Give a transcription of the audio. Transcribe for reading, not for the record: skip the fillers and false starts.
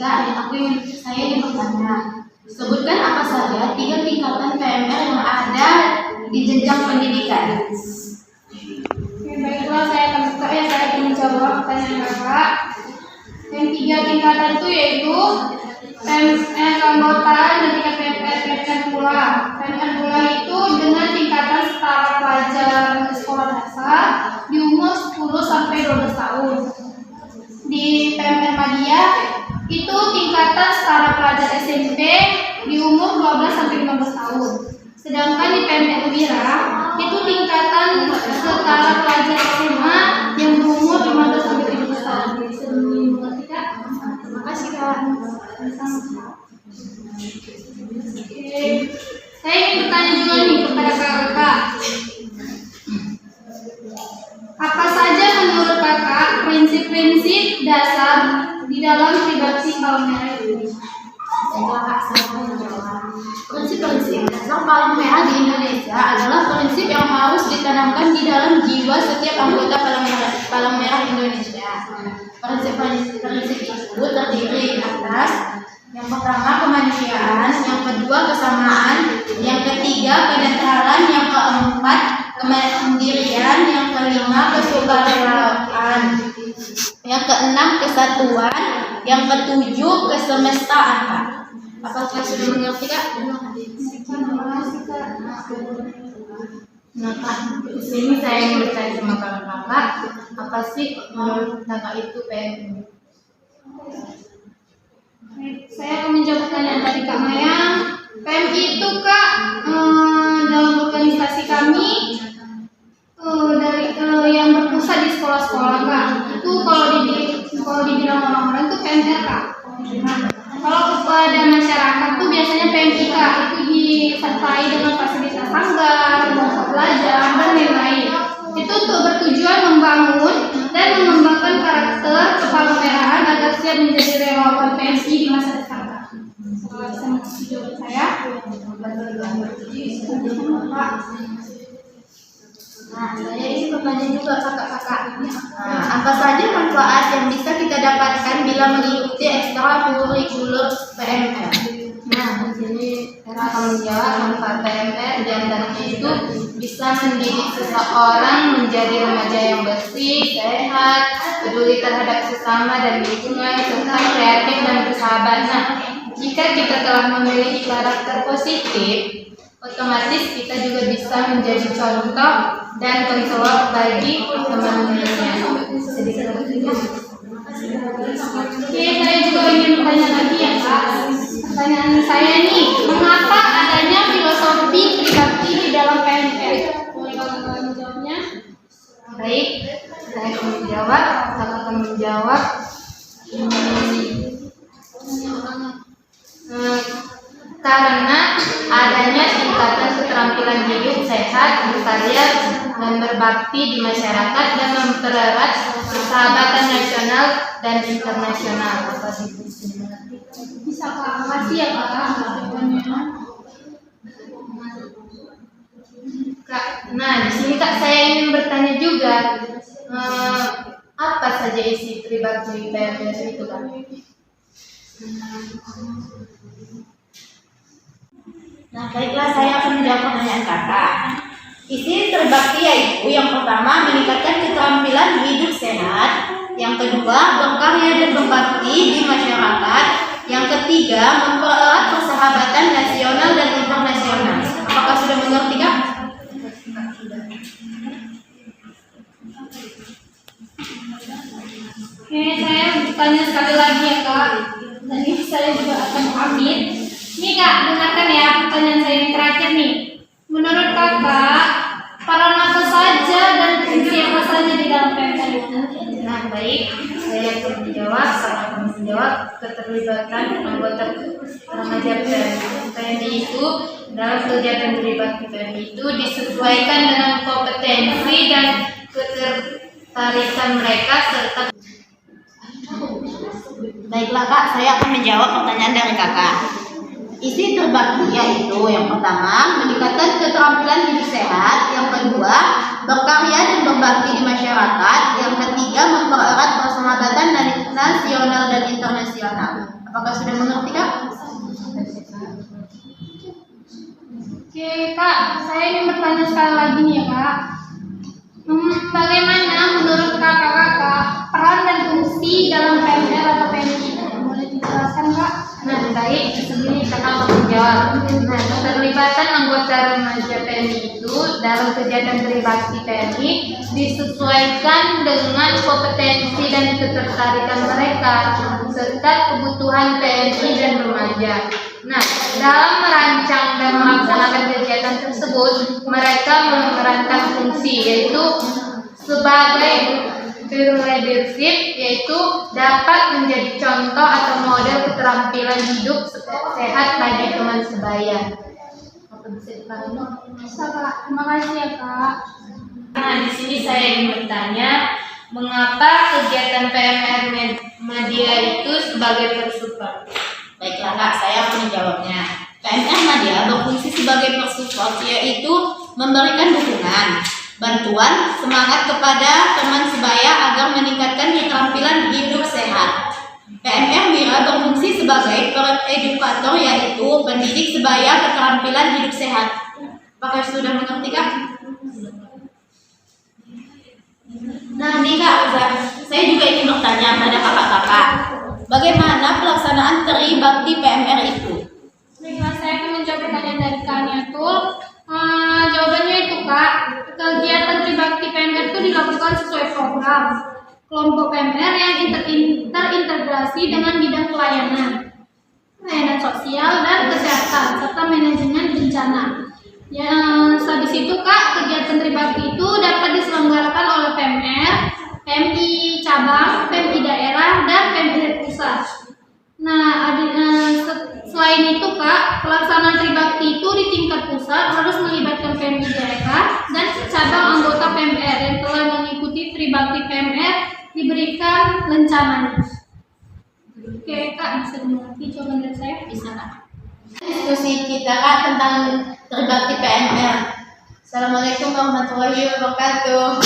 saya ingin bertanya. Sebutkan apa saja 3 tingkatan PMR yang ada di jenjang pendidikan. Baiklah, saya akan menjawab pertanyaan Kakak. Yang 3 tingkatan itu yaitu PMR keanggotaan dan 3 PMR pula. PMR pula itu dengan tingkatan setara pelajar sekolah dasar di umur 10 sampai 12 tahun. Di PMR Madya itu tingkatan setara pelajar SMP di umur 12 sampai 15 tahun. Sedangkan di PMR Wira itu tingkatan setara pelajar SMA yang berumur 15 sampai 17 tahun. Terima kasih Kak. Saya ingin bertanya juga nih kepada Kakak. Apa saja menurut Kakak prinsip-prinsip dasar di dalam privasi Palang Merah Indonesia? Prinsip-prinsip dasar Palang Merah di Indonesia adalah prinsip yang harus ditanamkan di dalam jiwa setiap anggota Palang Merah Indonesia. Prinsip-prinsip itu terdiri atas yang pertama kemanusiaan, yang kedua kesamaan, yang ketiga kenetralan, yang keempat kemandirian, yang kelima kesukarelawan, yang keenam kesatuan, yang ketujuh kesemestaan. Apakah sudah mengerti Kak? Nah Kak, di sini saya ingin bertanya sama kakak, apa sih menurut kakak itu PMI? Saya akan menjawab pertanyaan dari Kak Maya. PMI itu Kak, dalam organisasi kami dari yang berpusat di sekolah-sekolah Kak. Itu kalau dibilang orang-orang itu PMR Kak. Kalau kepada masyarakat tuh biasanya PMI Kak, itu disertai dengan fasilitas hanggar, bangsa pelajar, dan lain-lain. Itu untuk bertujuan membangun dan mengembangkan karakter kepala-merahan agar siap menjadi relawan PMI di masa depan. Bisa mengerti jawaban saya? Nah, saya ingin bertanya juga kakak-kakak. Nah, apa saja manfaat yang bisa kita dapatkan bila mengikuti ekstrakurikuler PMR? Nah, di sini saya akan menjawab manfaat PMR di antaranya itu bisa mendidik seseorang menjadi remaja yang bersih, sehat, peduli terhadap sesama dan lingkungan, serta kreatif dan bersahabat. Nah, jika kita telah memiliki karakter positif, otomatis kita juga bisa menjadi contoh dan konselor bagi teman-temannya. Oke, saya juga ingin bertanya lagi ya Kak. Pertanyaan saya nih, mengapa adanya filosofi pribadi di dalam PMR? Boleh Kakak menjawabnya? Baik, saya akan menjawab. Karena adanya tingkatan keterampilan hidup sehat, berkarya, dan berbakti di masyarakat dan mempererat persahabatan nasional dan internasional. Bisa Kak, makasih ya Kak. Kak, nah di sini Kak saya ingin bertanya juga, apa saja isi pribadi PMR itu Kak? Nah, baiklah, saya akan menjawab pertanyaan kakak. Isi terbakti yaitu yang pertama meningkatkan keterampilan hidup sehat, yang kedua berkarya dan berbakti di masyarakat, yang ketiga mempererat persahabatan nasional dan internasional. Apakah sudah mengerti Kak? Oke, saya bertanya sekali lagi ya Kak. Dan ini saya juga akan pamit. Nih Kak, dengarkan ya pertanyaan saya yang terakhir nih. Menurut Kakak, peran apa saja dan fungsi apa saja di dalam PMR itu? Nah, baik, saya akan menjawab keterlibatan anggota remaja PMI itu dalam kegiatan pribadi PMI itu disesuaikan dengan kompetensi dan ketertarikan mereka serta. Baiklah Kak, saya akan menjawab pertanyaan dari kakak. Isi terbakti yaitu yang pertama meningkatkan keterampilan hidup sehat, yang kedua berkarya dan berbakti di masyarakat, yang ketiga mempererat persahabatan nasional dan internasional. Apakah sudah mengerti Kak? Oke Kak, saya ingin bertanya sekali lagi nih ya Kak. Bagaimana menurut kakak-kakak peran dan fungsi dalam PMR atau PMI? Boleh dijelaskan Kak? Nah, baik, sebelum kakak mau menjawab. Nah, keterlibatan anggota remaja PMI itu dalam kegiatan berbakti PMI disesuaikan dengan kompetensi dan ketertarikan mereka serta kebutuhan PMI dan remaja. Nah, dalam merancang dan melaksanakan kegiatan tersebut, mereka memerankan fungsi yaitu sebagai leadership, yaitu dapat menjadi contoh atau model keterampilan hidup sehat bagi teman sebaya. Apa bisa dipahami? Bisa Kak, terima kasih ya Kak. Nah, di sini saya ingin bertanya, mengapa kegiatan PMR Media itu sebagai persupport? Baiklah Kak, saya akan menjawabnya. PMR Media berfungsi sebagai persupport, yaitu memberikan dukungan, bantuan, semangat kepada teman sebaya agar meningkatkan keterampilan hidup sehat. PMR Mira berfungsi sebagai edukator, yaitu pendidik sebaya keterampilan hidup sehat. Apakah sudah mengerti Kak? Nah nih Kak, saya juga ingin bertanya pada kakak-kakak, bagaimana pelaksanaan Tribakti PMR itu? Baiklah, saya akan menjawab pertanyaan dari Kak Niatul. Jawabannya itu Kak, kegiatan Tribakti PMR itu dilakukan sesuai program kelompok PMR yang terintegrasi dengan bidang pelayanan sosial dan kesehatan serta manajemen bencana. Habis itu Kak, kegiatan Tribakti itu dapat diselenggarakan oleh PMR, PMI cabang, PMI daerah, dan PMI pusat. Nah, selain itu Kak, pelaksanaan Tribakti itu di tingkat pusat harus melibatkan PMI daerah dan cabang anggota PMR yang telah mengikuti Tribakti PMR diberikan lencananya. Oke Kak, bisa dimengerti jawaban dari saya? Bisa Kak. Diskusi kita Kak tentang Tribakti PMR. Assalamualaikum warahmatullahi wabarakatuh.